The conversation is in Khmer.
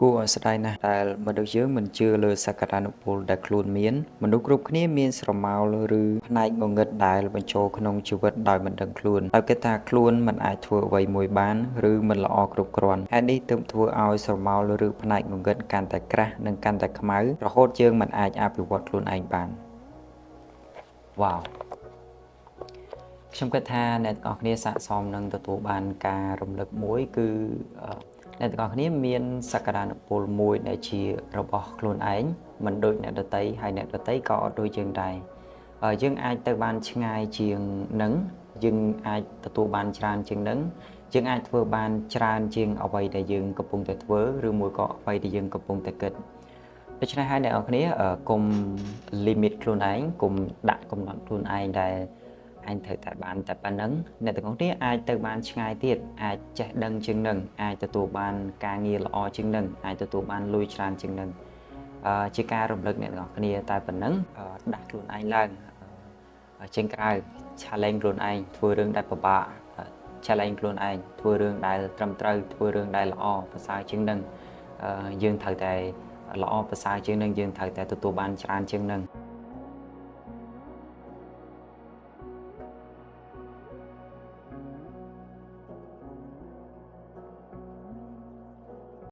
គួរឲ្យស្ដាយណាស់ដែលមនុស្សយើងមិនជឿលើសក្តានុពលដែលខ្លួនមានមនុស្សគ្រប់គ្នាមានស្រមោលឬផ្នែកងងឹតដែលបញ្ចូលក្នុងជីវិតដោយមិនដឹងខ្លួនដោយគិតថាខ្លួនមិនអាចធ្វើអ្វីមួយបានឬមិនល្អគ្រប់គ្រាន់ហេតុនេះទើបធ្វើឲ្យស្រមោលឬផ្នែកងងឹតកាន់តែក្រាស់និងកាន់តែខ្មៅរហូតយើងមិនអាចអភិវឌ្ឍខ្លួនឯងបានវ៉ាវខ្ញុំគិតថាអ្នកទាំងអស់គ្នាស័ក្តិសមនឹងទទួលបានការរំលឹកមួយគឺអ្នកទាំងអស់គ្នាមានសក្តានុពលមួយដែលជារបស់ខ្លួនឯងមិនដូចអ្នកដទៃហើយអ្នកដទៃក៏អត់ដូចយើងដែរយើងអាចទៅបានឆ្ងាយជាងនឹងយើងអាចទទួលបានច្រើនជាងនឹងយើងអាចធ្វើបានច្រើនជាងអ្វីដែលយើងកំពុងតែធ្វើឬមួយក៏អ្វីដែលយើងកំពុងតែគិតដូច្នេះហើយអ្នកនរគ្នាកុំ limit ខ្លួនឯងកុំដាក់កំណត់ខ្លួនឯងដែលអញត្រូវតែបានតែប៉ុណ្្នឹងអ្នកទាំងអស់គ្នាអាចទៅបានឆ្ងាយទៀតអាចចេះដឹងជាងនឹងអាចទទួលបានការងារល្អជាងនឹងអាចទទួលបានលុយច្រើនជាងនឹងជាការរំលឹកអ្នកទាំងអស់គ្នាតែប៉ុណ្្នឹងដាក់ខ្លួនឯងឡើងចេញក្រៅ challenge ខ្លួនឯងធ្វើរឿងដែលពិបាក challenge ខ្លួនឯងធ្វើរឿងដែលត្រឹមត្រូវធ្វើរឿងដែលល្អប្រសើរជាងនឹងយើងត្រូវតែល្អប្រសើរជាងនឹងយើងត្រូវតែទទួលបានច្រើនជាងនឹង